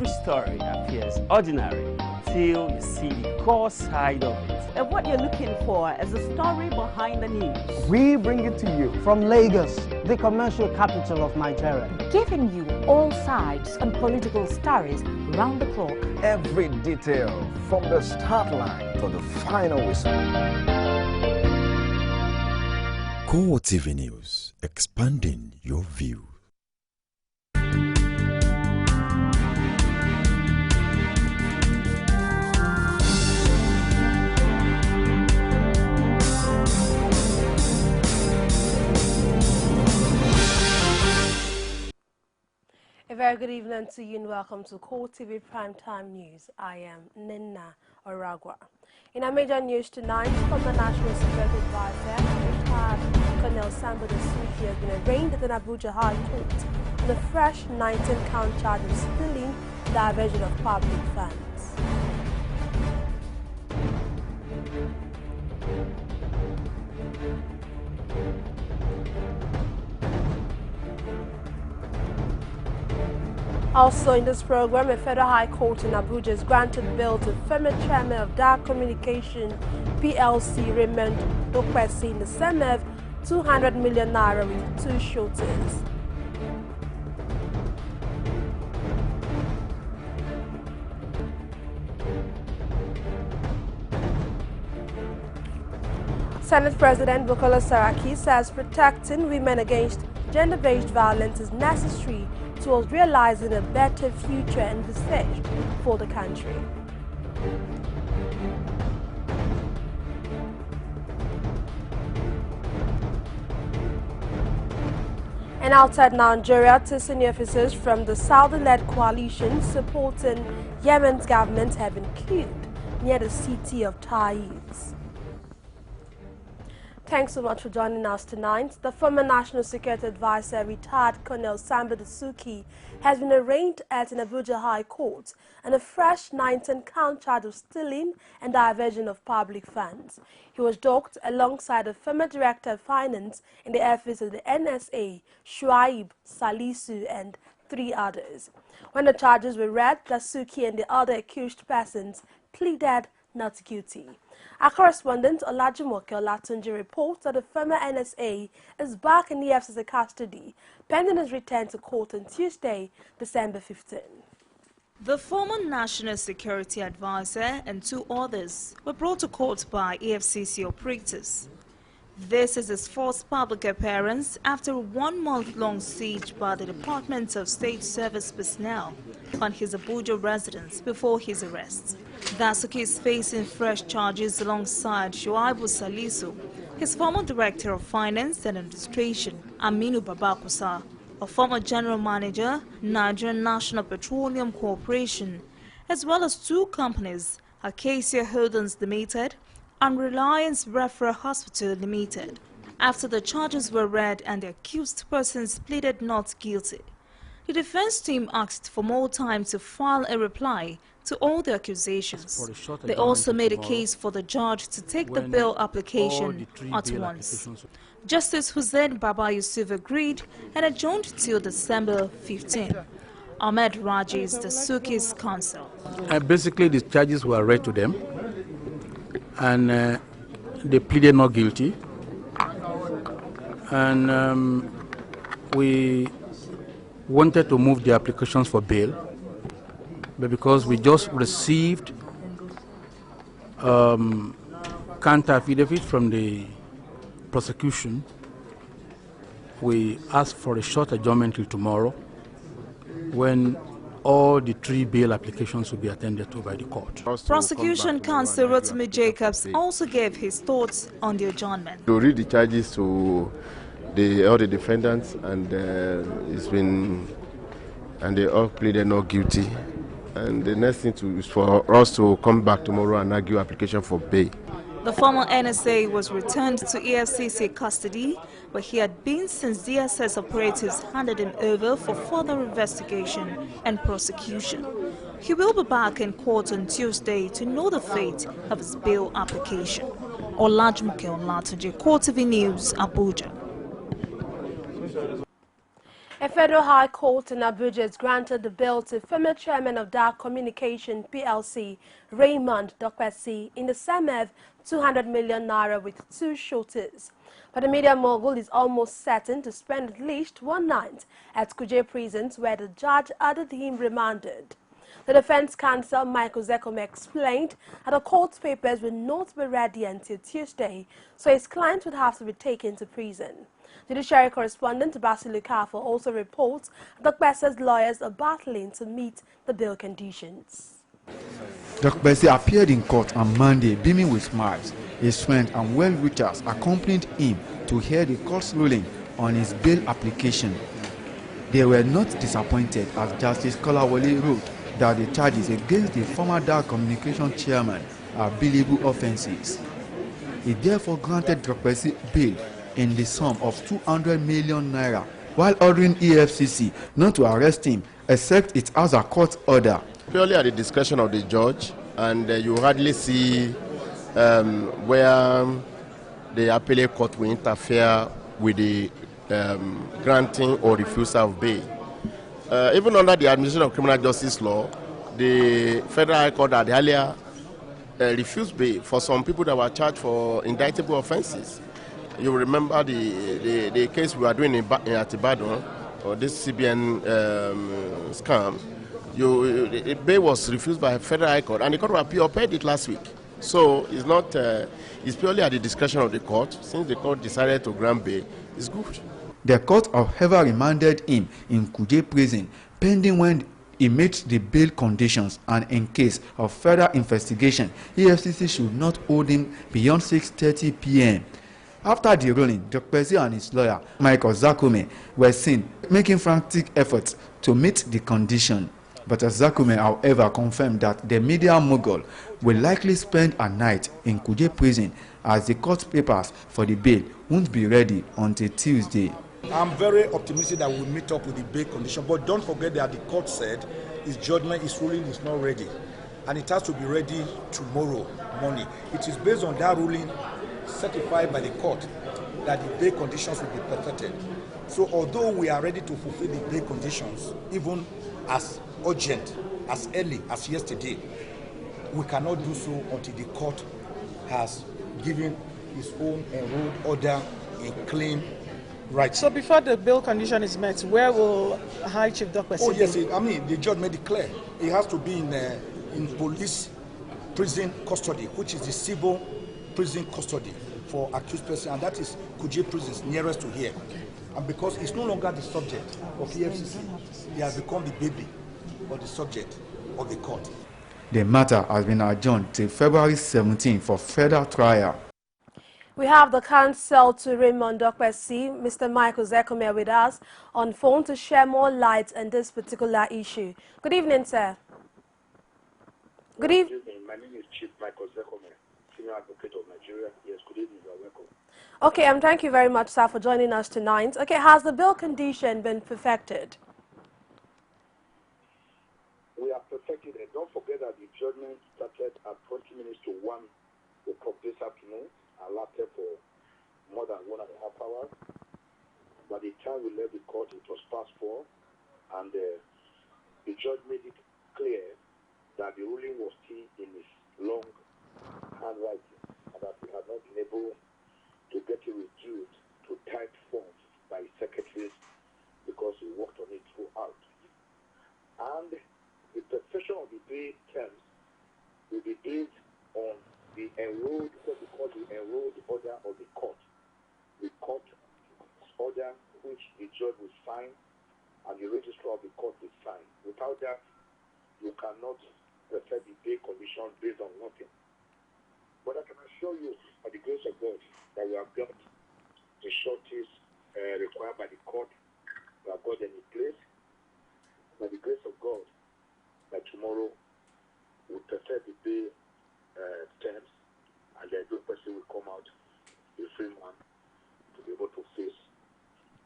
every story appears ordinary till you see the core side of it. And what you're looking for is the story behind the news. We bring it to you from Lagos, the commercial capital of Nigeria. Giving you all sides and political stories round the clock. Every detail from the start line to the final whistle. CoreTV News, expanding your view. A very good evening to you and welcome to CoreTV Primetime News. I am Nina Oragwa. In our major news tonight, from the National Security Advisor, Colonel Sambo Dasuki has been arraigned at an Abuja High Court on a fresh 19-count charge of stealing diversion of public funds. Also in this program, a federal high court in Abuja has granted bail to former chairman of Dark Communication PLC Raymond Dokwesi in the sum of 200 million naira with 2 shooters. Senate President Bukola Saraki says protecting women against gender-based violence is necessary towards realizing a better future envisaged for the country. And outside Nigeria, 2 senior officers from the Saudi-led coalition supporting Yemen's government have been killed near the city of Taiz. Thanks so much for joining us tonight. The former National Security Advisor, retired Colonel Sambo Dasuki, has been arraigned at an Abuja High Court on a fresh 19-count charge of stealing and diversion of public funds. He was docked alongside the former Director of Finance in the office of the NSA, Shuaib Salisu, and 3 others. When the charges were read, Dasuki and the other accused persons pleaded not guilty. Our correspondent Olajumoke Olatunji reports that the former NSA is back in the FCC custody, pending his return to court on Tuesday, December 15. The former National Security Advisor and 2 others were brought to court by EFCC operators. This is his first public appearance after a 1-month-long siege by the Department of State Service personnel on his Abuja residence before his arrest. Dasuki is facing fresh charges alongside Shuaibu Salisu, his former Director of Finance and Administration, Aminu Babakusa, a former General Manager, Nigerian National Petroleum Corporation, as well as 2 companies, Acacia Holdings Limited and Reliance Referral Hospital Limited. After the charges were read and the accused persons pleaded not guilty, the defense team asked for more time to file a reply to all the accusations. They also made a case for the judge to take the bail application at once. Justice Hussein Baba Yusuf agreed and adjourned till December 15. Ahmed Raji is Dasuki's counsel. Basically, the charges were read to them, and they pleaded not guilty. And we wanted to move the applications for bail, but because we just received counter affidavit from the prosecution, we asked for a short adjournment till tomorrow, when all the 3 bail applications will be attended to by the court. Prosecution counsel Rotimi Jacobs also gave his thoughts on the adjournment. To read the charges to all the defendants, and they all pleaded not guilty. And the next thing is for us to come back tomorrow and argue application for bail. The former NSA was returned to EFCC custody, where he had been since DSS operatives handed him over for further investigation and prosecution. He will be back in court on Tuesday to know the fate of his bail application. Olajumoke Olatunji, CoreTV News, Abuja. A federal high court in Abuja has granted the bail to former chairman of Dark Communication PLC, Raymond Dokwesi, in the sum of 200 million naira with 2 shooters. But the media mogul is almost certain to spend at least one night at Kuje prisons, where the judge ordered him remanded. The defense counsel, Michael Zekome, explained that the court papers will not be ready until Tuesday, so his client would have to be taken to prison. Judiciary correspondent Basil Lukafo also reports that Bekwese's lawyers are battling to meet the bail conditions. Dr. Bessie appeared in court on Monday beaming with smiles. His friend and well-wishers accompanied him to hear the court's ruling on his bail application. They were not disappointed as Justice Kolawole wrote that the charges against the former Dark Communication chairman are billable offences. He therefore granted Dr. Bessie bail in the sum of 200 million naira, while ordering EFCC not to arrest him except it has a court order. Purely at the discretion of the judge, and you hardly see where the appellate court will interfere with the granting or refusal of bail. Even under the administration of criminal justice law, the Federal High Court had earlier refused bail for some people that were charged for indictable offences. You remember the case we were doing at Ibadan, or this CBN scam. The bail was refused by Federal High Court, and the Court of Appeal upheld it last week. So it's not, it's purely at the discretion of the court. Since the court decided to grant bail, it's good. The court, however, remanded him in Kuje prison pending when he meets the bail conditions, and in case of further investigation, EFCC should not hold him beyond 6:30 p.m. After the ruling, Dr. Bessie and his lawyer, Michael Zakome, were seen making frantic efforts to meet the condition. But Zakome, however, confirmed that the media mogul will likely spend a night in Kuje prison as the court papers for the bail won't be ready until Tuesday. I'm very optimistic that we'll meet up with the bail condition, but don't forget that the court said his judgment, his ruling is not ready, and it has to be ready tomorrow morning. It is based on that ruling certified by the court that the bail conditions will be perfected. So although we are ready to fulfill the bail conditions, even as urgent, as early as yesterday, we cannot do so until the court has given its own enrolled order in clean right. So before the bail condition is met, where will High Chief Dr. Oh yes, the judge made it clear. He has to be in police prison custody, which is the civil prison custody for accused person, and that is Kuje prisons nearest to here. Okay. And because it's no longer the subject of EFCC, he has become the baby or the subject of the court. The matter has been adjourned till February 17 for further trial. We have the counsel to Raymond Dokwesi, Mr. Michael Zekome, with us on phone to share more light on this particular issue. Good evening, sir. Good evening. My name is Chief Michael Zekome, Senior Advocate of Nigeria. Yes, good evening. You are welcome. Okay, thank you very much, sir, for joining us tonight. Okay, has the bail condition been perfected? We have perfected it. Don't forget that the judgment started at 20 minutes to 1 o'clock this afternoon and lasted for more than 1.5 hours. By the time we left the court, it was past 4, and the judge made it clear that the ruling was still in his long handwriting, and that we had not been able to get it reduced to typed forms by secretaries because we worked on it throughout. And the perfection of the bail terms will be based on the enrolled, what we call the enrolled order of the court. The court order which the judge will sign and the registrar of the court will sign. Without that, you cannot perfect the bail condition based on nothing. But I can assure you, by the grace of God, that we have got the shorties required by the court. We have got them in place. By the grace of God, that tomorrow we'll perfect the bail terms, and the good person will come out a free man to be able to face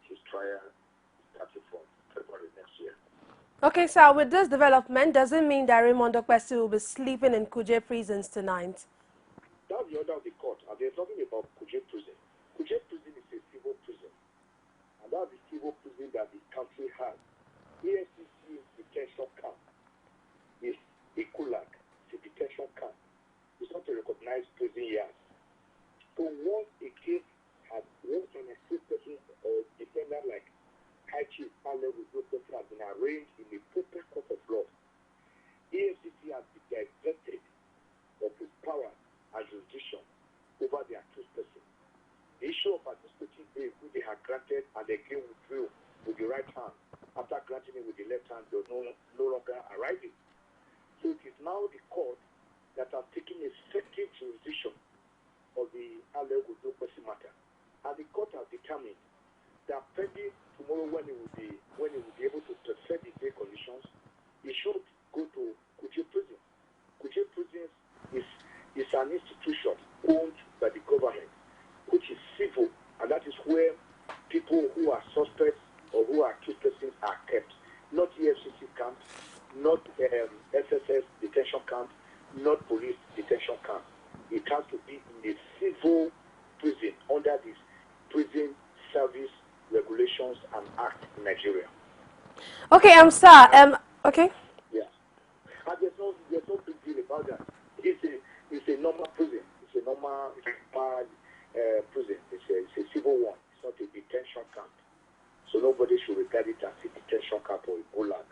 his trial starting from February next year. Okay, sir, with this development, does it mean that Raymond Dokwesi will be sleeping in Kuje prisons tonight? That's the order of the court, and there's nothing about Kuje prison. Kuje prison is a civil prison, and that's the civil prison that the country has. EFCC detention camp is Ecolag, it's a detention camp. It's not a recognized prison yard. So once a case has, once an accused person or defendant like High Chief Allen with those person has been arraigned in a proper court of law, EFCC has been divested of its power and jurisdiction over the accused person. The issue of participating bail, which they had granted and again withdrew with the right hand, after granting it with the left hand, they were no longer arising. So it is now the court that has taken effective jurisdiction of the Allen with those person matter. And the court has determined that pending tomorrow when it will be able to perfect the bail conditions, it should go to Kuje Prison. Kuje Prison is an institution owned by the government, which is civil, and that is where people who are suspects or who are accused persons are kept. Not EFCC camp, not SSS detention camp, not police detention camp. It has to be in a civil prison under this Prison Service Regulations and Act in Nigeria. Okay, sir. Okay. Yeah. And there's no big deal about that. It's a normal prison. It's a normal prison. It's a civil one. It's not a detention camp. So nobody should regard it as a detention camp or a gulag.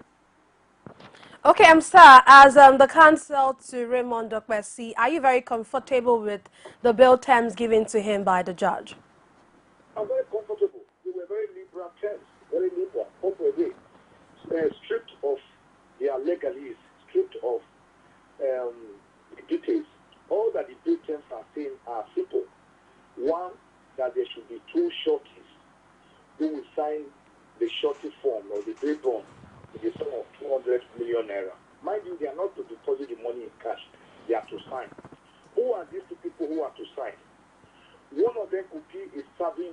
Okay, sir, as the counsel to Raymond Dokpesi, are you very comfortable with the bail terms given to him by the judge? I'm very comfortable. They were very liberal terms, very liberal, stripped of their legalese, stripped of the details. All that the bail terms are saying are simple. One, that there should be two shorties who will sign the shorty form or the bail bond with the sum of 200 million naira. Mind you, they are not to deposit the money in cash. They are to sign. Who are these two people who are to sign? One of them could be a serving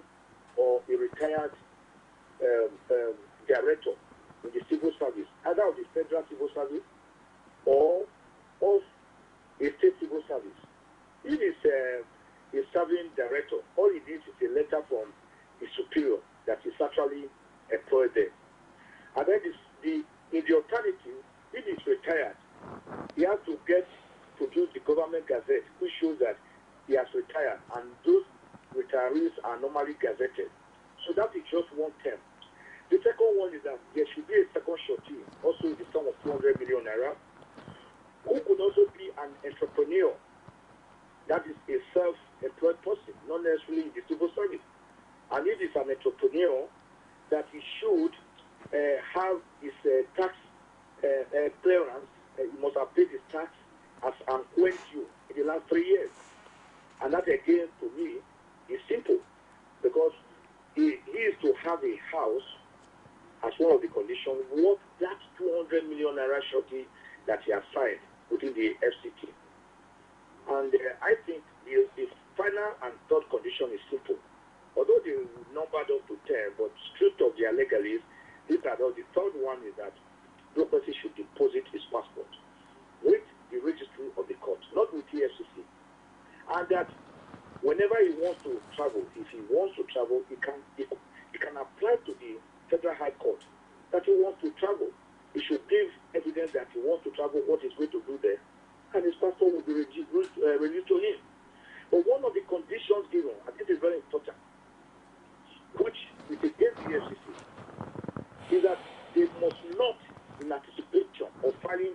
or a retired director in the civil service, either of the federal civil service or of a state civil service. If it's a serving director, all he needs is a letter from his superior that is actually employed there. And then in the alternative, if he's retired, he has to produce the government gazette, which shows that he has retired, and those retirees are normally gazetted. So that is just one term. The second one is that there should be a second shorty, also in the sum of 200 million naira, who could also be an entrepreneur. That is a self-employed person, not necessarily in the civil service. And if it's an entrepreneur, that he should have his tax clearance, he must have paid his tax as an due in the last 3 years. And that again, to me, is simple, because he is to have a house as one of the conditions, what that 200 million naira shorty that he has signed within the FCT. And I think the final and third condition is simple. Although they numbered up to 10, but stripped of their legalese, these are all. The third one is that no person should deposit his passport with the registry of the court, not with the FCC. And that whenever he wants to travel, if he wants to travel, he can apply to the Federal High Court that he wants to travel. He should give evidence that he wants to travel, what he's going to do there, and his passport will be released to him. But one of the conditions given, and this is very important, which is against the FCC, is that they must not, in anticipation of filing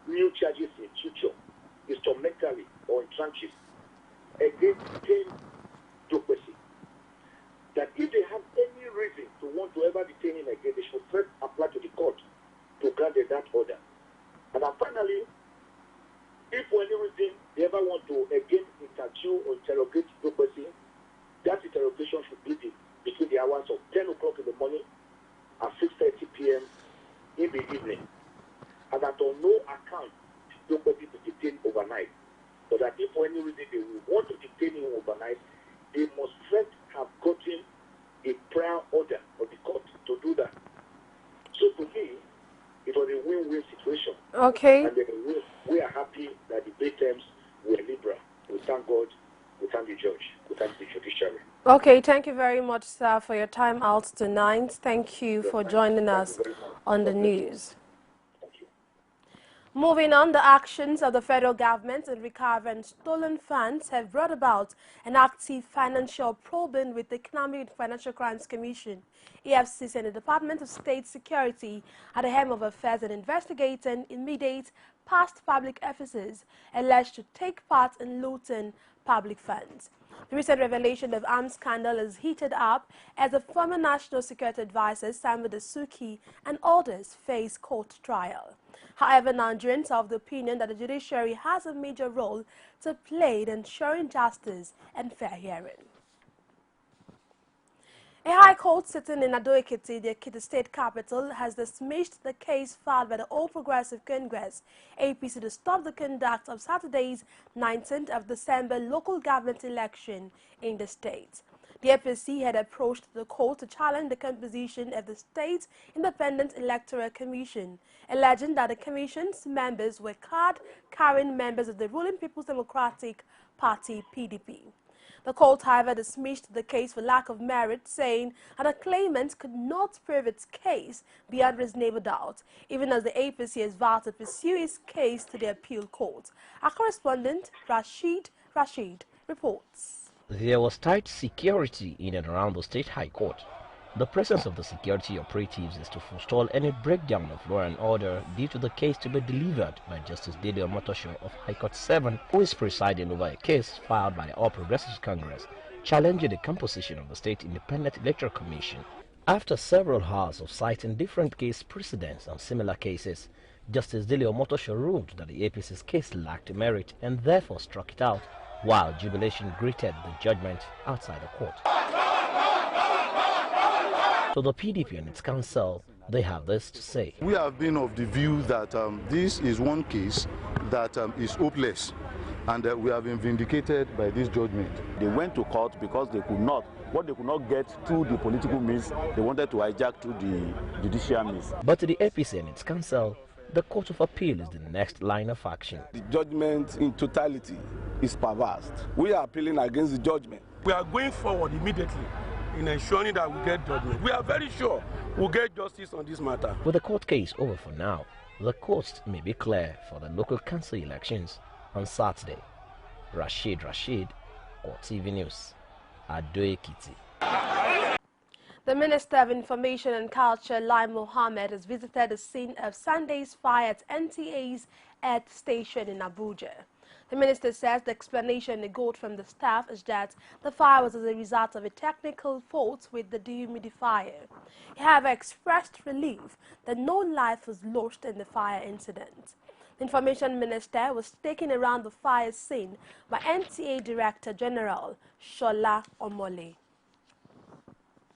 new charges in future, instrumentally or in tranches, against Dokpesi, that if they have any reason to want to ever detain him again, they should first apply to the court to grant that order. And then finally, if for any reason they ever want to again interview or interrogate Dokpesi, that interrogation should be between the hours of 10 o'clock in the morning and 6:30 p.m. in the evening. And that on no account Dokpesi be detained overnight. So that if for any reason they will want to detain him overnight, they must first have gotten a prior order of the court to do that. So to me, it was a win-win situation. Okay. And we are happy that the bail terms were liberal. We thank God We thank the judge. We thank the judiciary. Okay, thank you very much, sir, for your time out tonight. Thank you for joining us on the news. Moving on, the actions of the federal government in recovering stolen funds have brought about an active financial probing with the Economic and Financial Crimes Commission, EFCC, and the Department of State Security at the helm of affairs and investigating immediate past public officers alleged to take part in looting public funds. The recent revelation of arms scandal is heated up as the former National Security Advisor Sambo Dasuki and others face court trial. However, Nigerians are of the opinion that the judiciary has a major role to play in ensuring justice and fair hearing. A high court sitting in Ado-Ekiti, the Ekiti state capital, has dismissed the case filed by the All Progressive Congress, APC, to stop the conduct of Saturday's 19th of December local government election in the state. The APC had approached the court to challenge the composition of the State Independent Electoral Commission, alleging that the commission's members were card-carrying members of the ruling People's Democratic Party, PDP. The court, however, dismissed the case for lack of merit, saying that the claimant could not prove its case beyond reasonable doubt, even as the APC has vowed to pursue its case to the appeal court. Our correspondent, Rashid reports. There was tight security in and around the State High Court. The presence of the security operatives is to forestall any breakdown of law and order due to the case to be delivered by Justice Dede Omotosho of High Court 7, who is presiding over a case filed by the All Progressives Congress challenging the composition of the State Independent Electoral Commission. After several hours of citing different case precedents on similar cases, Justice Dede Omotosho ruled that the APC's case lacked merit and therefore struck it out, while jubilation greeted the judgment outside the court. To the PDP and its counsel, they have this to say. We have been of the view that this is one case that is hopeless, and we have been vindicated by this judgment. They went to court because they could not get through the political means, they wanted to hijack through the judicial means. But to the APC and its counsel, the Court of Appeal is the next line of action. The judgment in totality is perverse. We are appealing against the judgment. We are going forward immediately in ensuring that we get judgment. We are very sure we'll get justice on this matter. With the court case over for now, the coast may be clear for the local council elections on Saturday. Rashid, CoreTV News, Ado-Ekiti. The Minister of Information and Culture, Lai Mohammed, has visited the scene of Sunday's fire at NTA's Earth Station in Abuja. The minister says the explanation he got from the staff is that the fire was as a result of a technical fault with the dehumidifier. He, however, expressed relief that no life was lost in the fire incident. The Information Minister was taken around the fire scene by NTA Director General Shola Omole.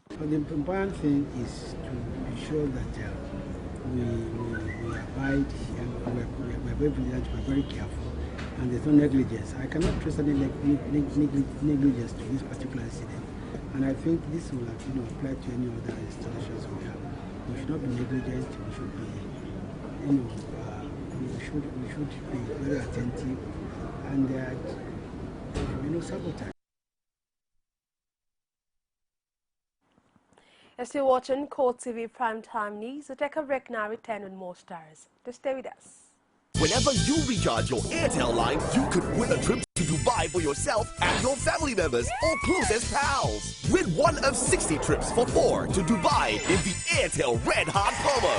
The important thing is to be sure that we abide and we're very vigilant, we're very careful, and there's no negligence. I cannot trace any negligence to this particular incident, and I think this will apply to any other installations we have. We should not be negligent. We should be, we should be very attentive, and there should be no sabotage. You're still watching CoreTV Primetime News. We'll take a break now, return with more stars. Just stay with us. Whenever you recharge your Airtel line, you could win a trip to Dubai for yourself and your family members or closest pals. Win one of 60 trips for 4 to Dubai in the Airtel Red Hot promo.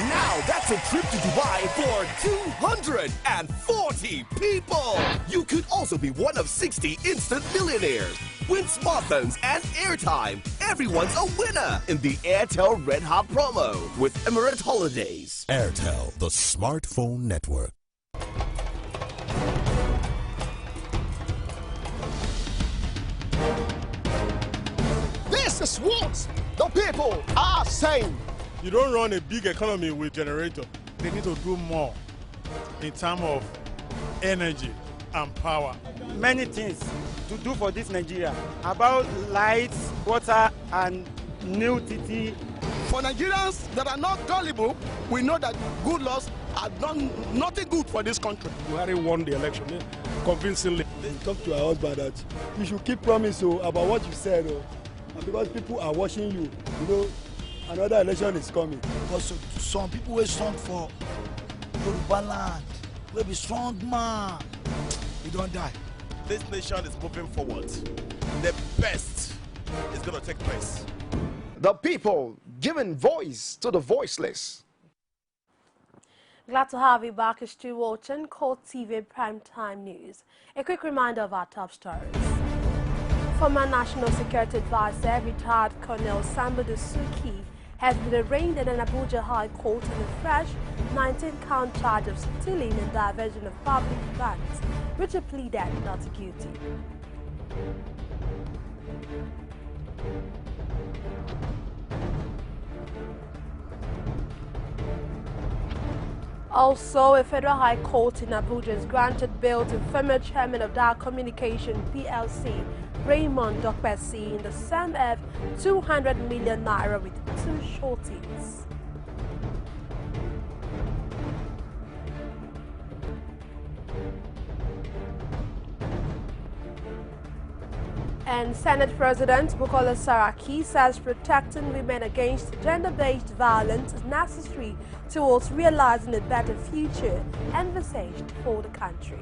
Now that's a trip to Dubai for 240 people. You could also be one of 60 instant millionaires. Win smartphones and airtime. Everyone's a winner in the Airtel Red Hot promo with Emirates Holidays. Airtel, the smartphone network. This is what the people are saying. You don't run a big economy with generator. They need to do more in terms of energy and power. Many things to do for this Nigeria about lights, water, and new TT. For Nigerians that are not gullible, we know that good laws has done nothing good for this country. Buhari won the election convincingly. Talk to her husband that you should keep promise about what you said, and because people are watching you, you know, another election is coming. Because some people will strong for Yoruba land, will be strong man, we don't die. This nation is moving forward. The best is going to take place. The people giving voice to the voiceless. Glad to have you back. You're still watching CoreTV Primetime News. A quick reminder of our top stories. Former National Security Advisor, retired Colonel Sambo Suki, has been arraigned in an Abuja High Court on a fresh 19-count charge of stealing and diversion of public funds, which he pleaded not guilty. Also, a federal high court in Abuja has granted bail to former chairman of Dar Communication PLC, Raymond Dokpesi, in the sum of 200 million naira with 2 shorties. And Senate President Bukola Saraki says protecting women against gender-based violence is necessary towards realizing a better future envisaged for the country.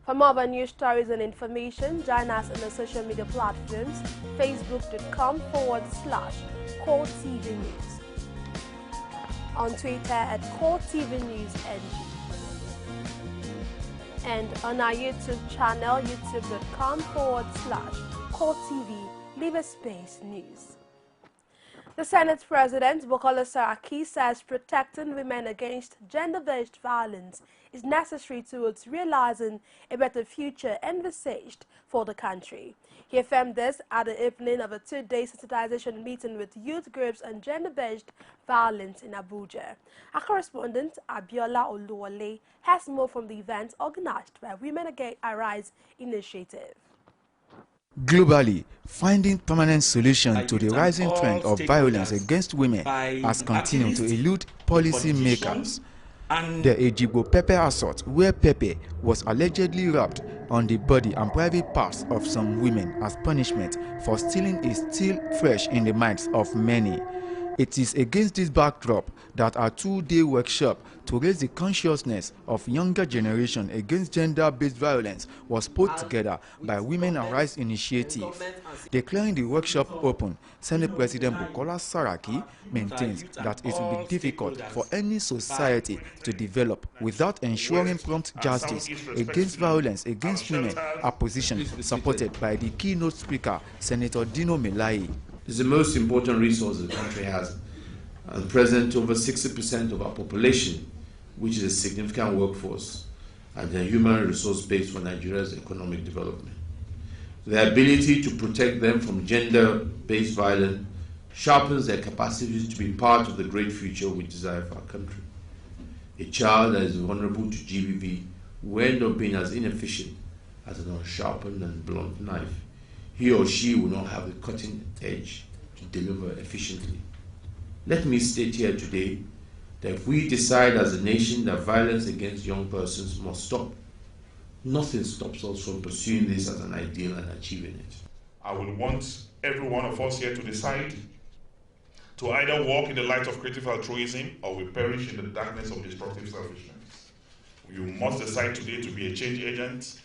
For more of our news stories and information, join us on the social media platforms, facebook.com/CoreTV News, on Twitter at CoreTV News NG, and on our YouTube channel, youtube.com/CoreTV Live Space News. The Senate President, Bukola Saraki, says protecting women against gender-based violence is necessary towards realizing a better future envisaged for the country. He affirmed this at the opening of a 2-day sensitization meeting with youth groups on gender-based violence in Abuja. Our correspondent, Abiola Oluwole, has more from the event organized by Women Arise Initiative. Globally, finding permanent solution to the rising trend of violence against women has continued to elude policy makers. The Ejigbo pepper assault, where pepper was allegedly rubbed on the body and private parts of some women as punishment for stealing, is still fresh in the minds of many. It is against this backdrop that our 2-day workshop to raise the consciousness of younger generation against gender-based violence was put together by Women Arise Initiative. Declaring the workshop open, Senate President Bukola Saraki maintains that it will be difficult for any society to develop without ensuring prompt justice against violence against women, a position supported by the keynote speaker, Senator Dino Melaye. It's the most important resource the country has. At present, over 60% of our population, which is a significant workforce, and a human resource base for Nigeria's economic development. The ability to protect them from gender-based violence sharpens their capacities to be part of the great future we desire for our country. A child that is vulnerable to GBV will end up being as inefficient as an unsharpened and blunt knife. He or she will not have the cutting edge to deliver efficiently. Let me state here today that if we decide as a nation that violence against young persons must stop, nothing stops us from pursuing this as an ideal and achieving it. I would want every one of us here to decide to either walk in the light of creative altruism or we perish in the darkness of destructive selfishness. You must decide today to be a change agent.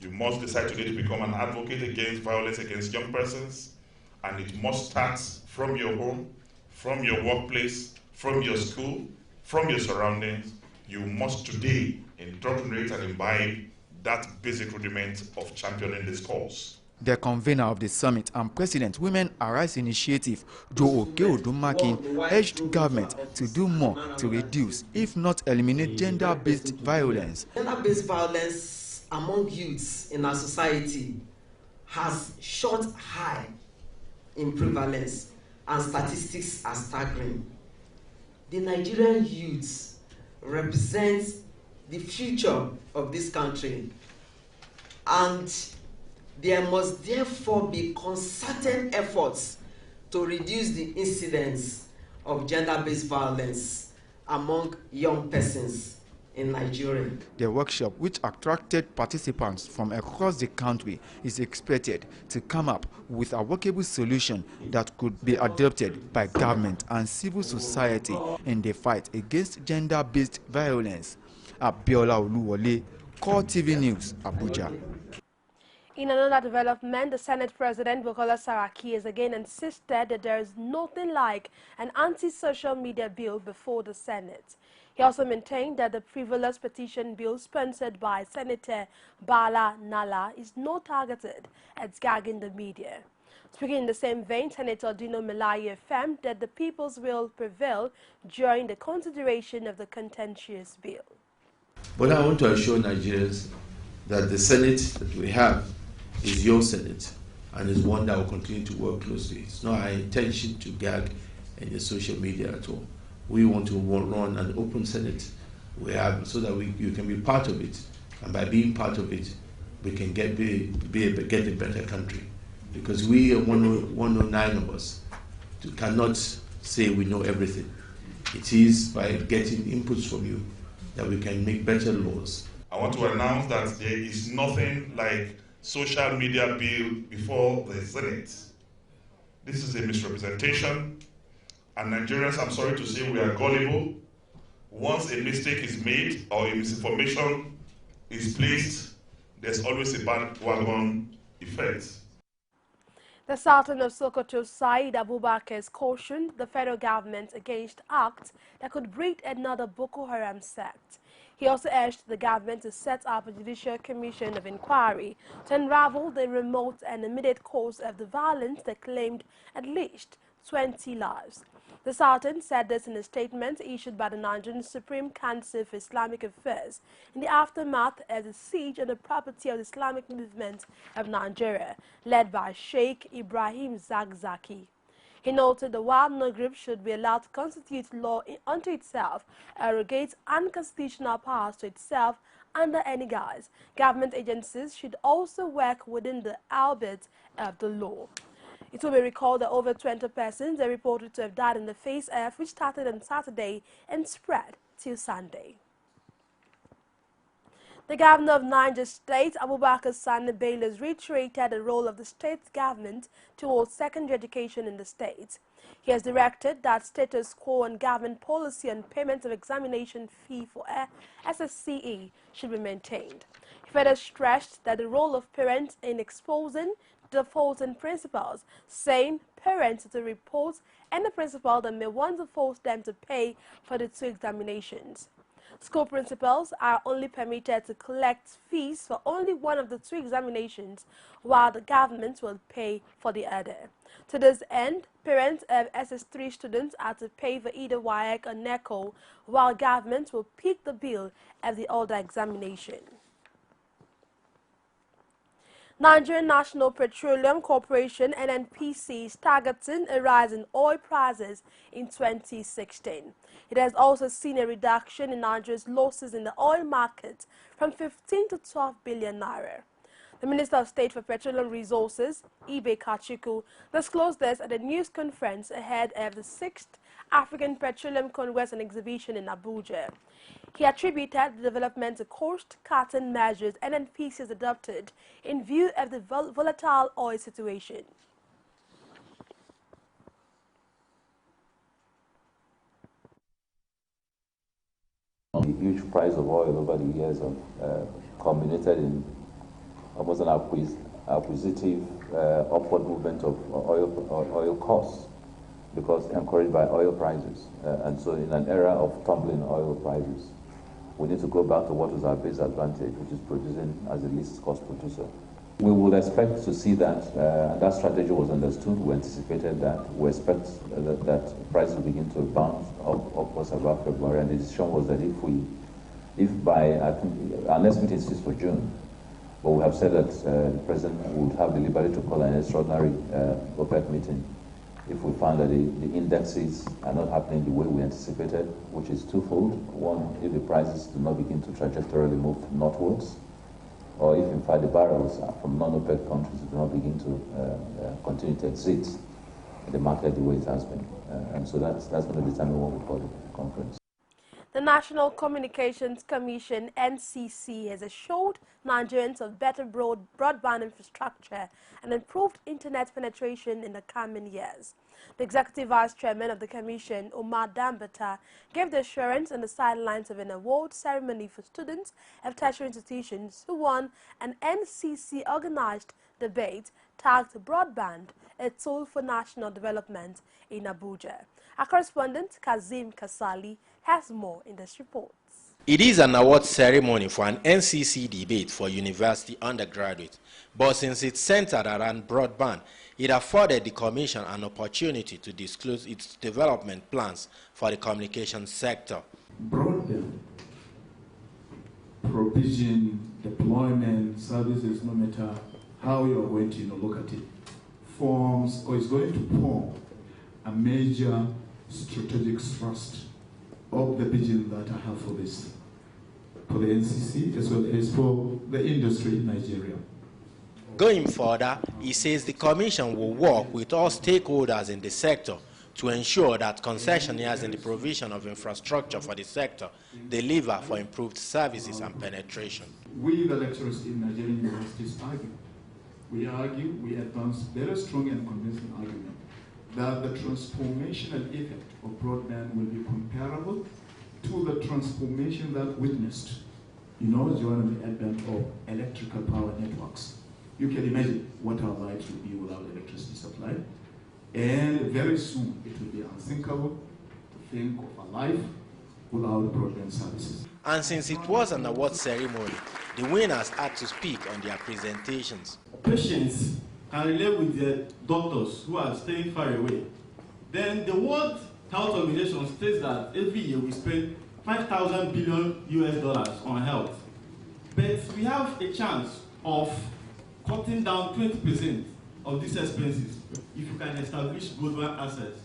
You must decide today to become an advocate against violence against young persons, and it must start from your home, from your workplace, from your school, from your surroundings. You must today indoctrinate and imbibe that basic rudiment of championing this cause. The convener of the summit and President Women Arise Initiative, Joe Oke-Odumakin, urged government to do more to reduce, if not eliminate, gender-based violence. Gender-based violence among youths in our society has shot high in prevalence, and statistics are staggering. The Nigerian youths represent the future of this country, and there must therefore be concerted efforts to reduce the incidence of gender-based violence among young persons in Nigeria. The workshop, which attracted participants from across the country, is expected to come up with a workable solution that could be adopted by government and civil society in the fight against gender-based violence. Abiola Oluwole, CoreTV News, Abuja. In another development, the Senate President Bukola Saraki has again insisted that there is nothing like an anti-social media bill before the Senate. He also maintained that the frivolous petition bill sponsored by Senator Bala Nala is not targeted at gagging the media. Speaking in the same vein, Senator Dino Melaye affirmed that the people's will prevail during the consideration of the contentious bill. But I want to assure Nigerians that the Senate that we have is your Senate and is one that will continue to work closely. It's not our intention to gag any social media at all. We want to run an open Senate we have so that you can be part of it, and by being part of it, we can get a better country. Because we are 109 of us cannot say we know everything. It is by getting inputs from you that we can make better laws. I want to announce that there is nothing like social media bill before the Senate. This is a misrepresentation, and Nigerians, I'm sorry to say, we are gullible. Once a mistake is made or a misinformation is placed, there's always a bandwagon effect. The Sultan of Sokoto, Said Abubakar, has cautioned the federal government against acts that could breed another Boko Haram sect. He also urged the government to set up a judicial commission of inquiry to unravel the remote and immediate cause of the violence that claimed at least 20 lives. The Sultan said this in a statement issued by the Nigerian Supreme Council for Islamic Affairs in the aftermath of the siege on the property of the Islamic Movement of Nigeria, led by Sheikh Ibrahim Zakzaki. He noted that while no group should be allowed to constitute law unto itself, arrogate unconstitutional powers to itself under any guise, government agencies should also work within the ambit of the law. It will be recalled that over 20 persons are reported to have died in the face-off, which started on Saturday and spread till Sunday. The governor of Niger State, Abubakar Sani Bello, has reiterated the role of the state government towards secondary education in the state. He has directed that status quo on government policy on payment of examination fee for SSCE should be maintained. He further stressed that the role of parents in exposing defaults and principals, saying parents to report any principal that may want to force them to pay for the 2 examinations. School principals are only permitted to collect fees for only one of the 2 examinations, while the government will pay for the other. To this end, parents of SS3 students are to pay for either WAEC or NECO, while government will pick the bill of the other examination. Nigerian National Petroleum Corporation (NNPC) is targeting a rise in oil prices in 2016. It has also seen a reduction in Nigeria's losses in the oil market from 15 to 12 billion naira. The Minister of State for Petroleum Resources, Ibe Kachuku, disclosed this at a news conference ahead of the 6th African Petroleum Congress and Exhibition in Abuja. He attributed the development to cost-cutting measures NNPC has adopted in view of the volatile oil situation. The huge price of oil over the years have culminated in almost an acquisitive upward movement of oil costs, because encouraged by oil prices. And so in an era of tumbling oil prices, we need to go back to what was our base advantage, which is producing as the least cost producer. We will expect to see that that strategy was understood. We anticipated that. We expect that prices will begin to bounce upwards about February. And the decision was that if by, I think, our next meeting is for June, but we have said that the President would have the liberty to call an extraordinary OPEC meeting if we find that the indexes are not happening the way we anticipated, which is twofold. One, if the prices do not begin to trajectorily move northwards, or if in fact the barrels from non-OPEC countries do not begin to continue to exit, the market the way it has been. And so that's going to determine what we call the conference. The National Communications Commission, NCC, has assured Nigerians of better broadband infrastructure and improved internet penetration in the coming years. The Executive Vice Chairman of the Commission, Omar Dambata, gave the assurance on the sidelines of an award ceremony for students of tertiary institutions who won an NCC-organized debate tagged Broadband, a Tool for National Development in Abuja. Our correspondent, Kazim Kasali, has more in this report. It is an award ceremony for an NCC debate for university undergraduates, but since it's centered around broadband, it afforded the Commission an opportunity to disclose its development plans for the communications sector. Broadband, provision, deployment, services, no matter how you are going to look at it, forms or is going to form a major strategic thrust of the vision that I have for this, for the NCC as well as for the industry in Nigeria. Going further, he says the Commission will work with all stakeholders in the sector to ensure that concessionaires in the provision of infrastructure for the sector deliver for improved services and penetration. We, the lecturers in Nigerian universities, argue, we advance very strong and convincing argument that the transformational effect of broadband will be comparable to the transformation that witnessed, during the advent of electrical power networks. You can imagine what our lives would be without electricity supply. And very soon it will be unthinkable to think of a life without broadband services. And since it was an award ceremony, the winners had to speak on their presentations. Patients can relate with their doctors who are staying far away. Then the World Health Organization states that every year we spend $5,000 billion on health. But we have a chance of cutting down 20% of these expenses if you can establish broadband access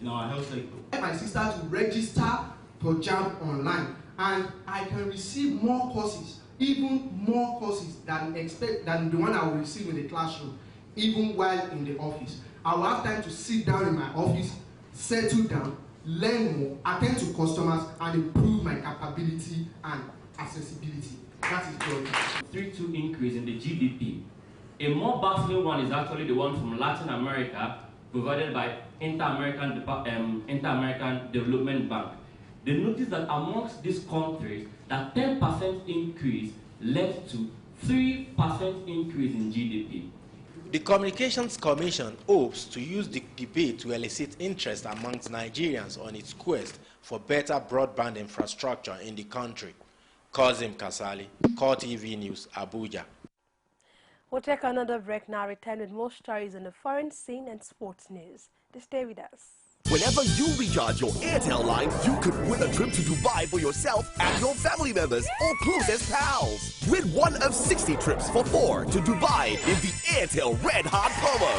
in our health sector. My sister to register for JAMB online, and I can receive more courses, even more courses than the one I will receive in the classroom, even while in the office. I will have time to sit down in my office, settle down, learn more, attend to customers, and improve my capability and accessibility. That is good. 3.2 increase in the GDP. A more baffling one is actually the one from Latin America, provided by Inter-American Development Bank. They noticed that amongst these countries, that 10% increase led to 3% increase in GDP. The Communications Commission hopes to use the debate to elicit interest amongst Nigerians on its quest for better broadband infrastructure in the country. Kazim Kasali, CoreTV News, Abuja. We'll take another break now, return with more stories on the foreign scene and sports news. Stay with us. Whenever you recharge your Airtel line, you could win a trip to Dubai for yourself and your family members or closest pals. Win one of 60 trips for 4 to Dubai in the Airtel Red Hot promo.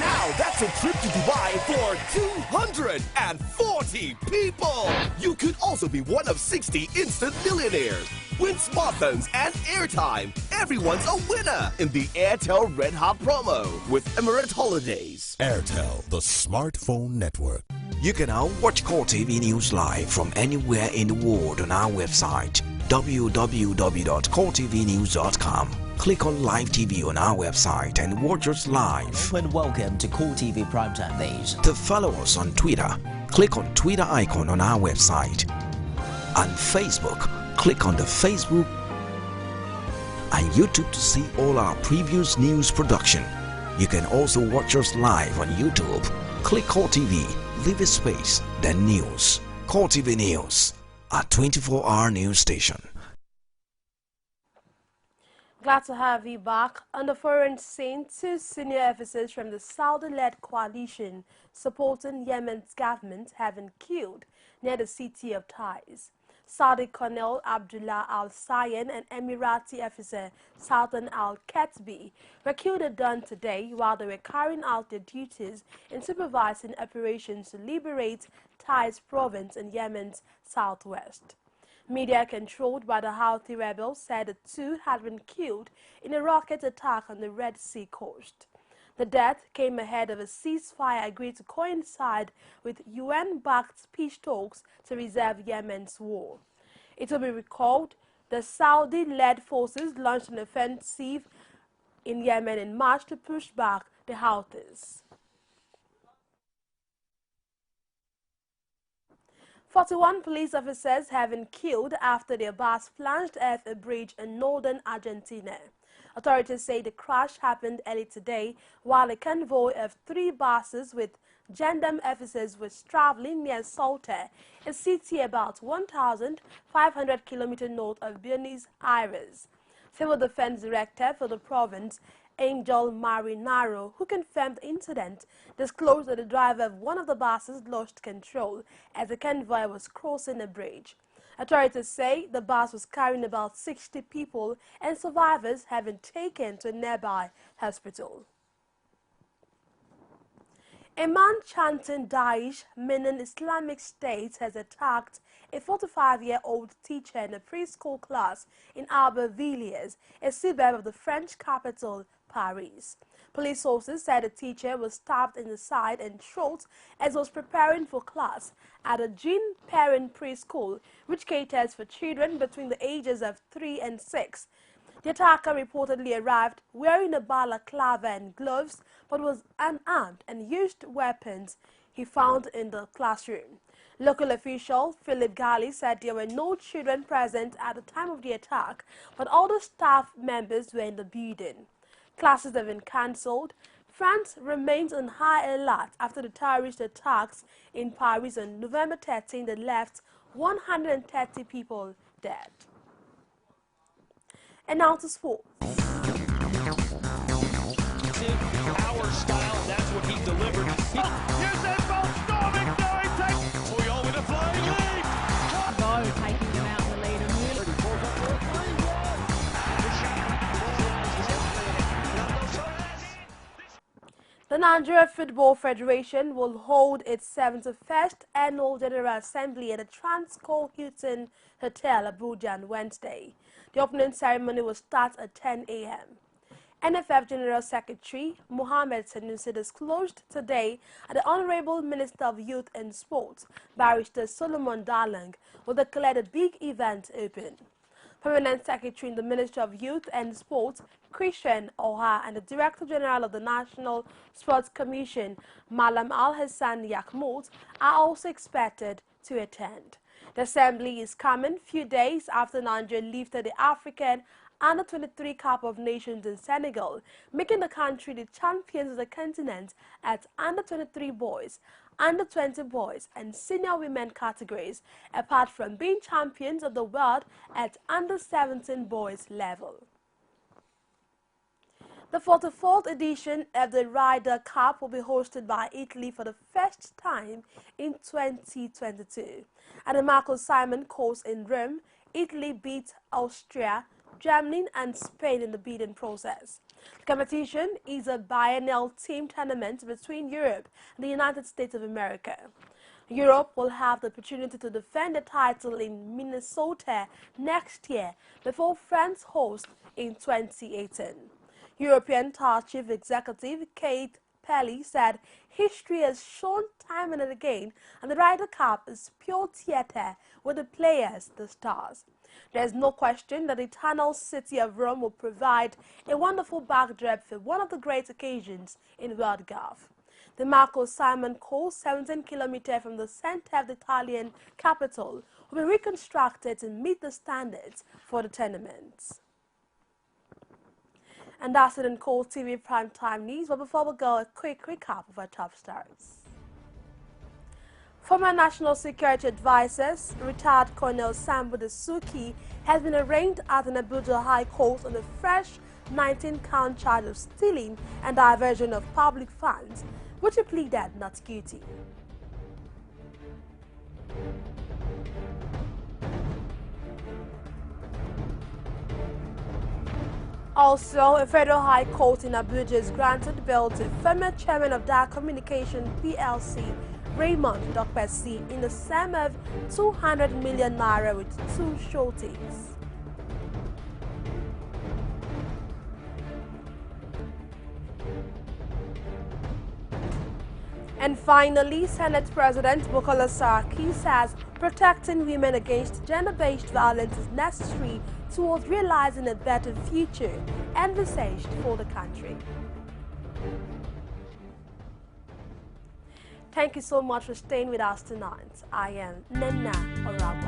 Now that's a trip to Dubai for 240 people. You could also be one of 60 instant millionaires. Win smartphones and airtime. Everyone's a winner in the Airtel Red Hot promo with Emirates Holidays. Airtel, the smartphone network. You can now watch CoreTV News live from anywhere in the world on our website www.coretvnews.com. Click on Live TV on our website and watch us live. And welcome to CoreTV Primetime Days. To follow us on Twitter, click on Twitter icon on our website. And Facebook, click on the Facebook and YouTube to see all our previous news production. You can also watch us live on YouTube. Click CoreTV, leave a space, then News. CoreTV News, a 24-hour news station. Glad to have you back. On the foreign scene, 2 senior officers from the Saudi-led coalition supporting Yemen's government have been killed near the city of Taiz. Saudi Colonel Abdullah Al-Sayan and Emirati officer Sultan Al-Ketbi were killed at dawn today while they were carrying out their duties in supervising operations to liberate Taiz province in Yemen's southwest. Media controlled by the Houthi rebels said the 2 had been killed in a rocket attack on the Red Sea coast. The death came ahead of a ceasefire agreed to coincide with UN-backed peace talks to resolve Yemen's war. It will be recalled the Saudi-led forces launched an offensive in Yemen in March to push back the Houthis. 41 police officers have been killed after their bus plunged off a bridge in northern Argentina. Authorities say the crash happened early today while a convoy of 3 buses with gendarme officers was traveling near Salta, a city about 1,500 kilometers north of Buenos Aires. Civil Defense Director for the province, Angel Marinaro, who confirmed the incident, disclosed that the driver of one of the buses lost control as the convoy was crossing a bridge. Authorities say the bus was carrying about 60 people and survivors have been taken to a nearby hospital. A man chanting Daesh, meaning Islamic State, has attacked a 45-year-old teacher in a preschool class in Aubervilliers, a suburb of the French capital, Paris. Police sources said the teacher was stabbed in the side and throat as was preparing for class at a Jean-Perrin preschool, which caters for children between the ages of 3 and 6. The attacker reportedly arrived wearing a balaclava and gloves, but was unarmed and used weapons he found in the classroom. Local official Philip Gali said there were no children present at the time of the attack, but all the staff members were in the building. Classes have been cancelled. France remains on high alert after the terrorist attacks in Paris on November 13 that left 130 people dead. And now to sports. Power style, that's what he delivered. Here's that ball storming, now he takes Puyol with a flying leap. Go, taking them out in the lead and really. The Nigeria Football Federation will hold its 71st Annual General Assembly at the Transcorp Hilton Hotel, Abuja on Wednesday. The opening ceremony will start at 10 a.m. NFF General Secretary Mohammed Sanusi disclosed today that the Honorable Minister of Youth and Sports, Barrister Solomon Darlang, will declare the big event open. Permanent Secretary in the Ministry of Youth and Sports, Christian Oha, and the Director General of the National Sports Commission, Malam Al-Hassan Yakmout, are also expected to attend. The assembly is coming few days after Nigeria lifted the African Under-23 Cup of Nations in Senegal, making the country the champions of the continent at Under-23 boys, Under-20 boys and senior women categories, apart from being champions of the world at Under-17 boys level. The 44th edition of the Ryder Cup will be hosted by Italy for the first time in 2022. At the Marco Simon course in Rome, Italy beat Austria, Germany and Spain in the bidding process. The competition is a biennial team tournament between Europe and the United States of America. Europe will have the opportunity to defend the title in Minnesota next year before France hosts in 2018. European Tour Chief Executive Kate Pelly said history has shown time and again and the Ryder Cup is pure theatre with the players, the stars. There is no question that the eternal city of Rome will provide a wonderful backdrop for one of the great occasions in world golf. The Marco Simon course, 17 kilometers from the center of the Italian capital, will be reconstructed to meet the standards for the tournaments. And that's it in CoreTV Primetime News. But before we go, a quick recap of our top stories. Former National Security Advisor, retired Colonel Sambo Dasuki, has been arraigned at an Abuja High Court on a fresh 19-count charge of stealing and diversion of public funds, which he pleaded not guilty. Also, a federal high court in Abuja has granted bail to former chairman of Dar Communication PLC, Raymond Dokpesi, in the sum of 200 million naira with 2 sureties. And finally, Senate President Bukola Saraki says protecting women against gender-based violence is necessary towards realizing a better future envisaged for the country. Thank you so much for staying with us tonight. I am Nena Orawa.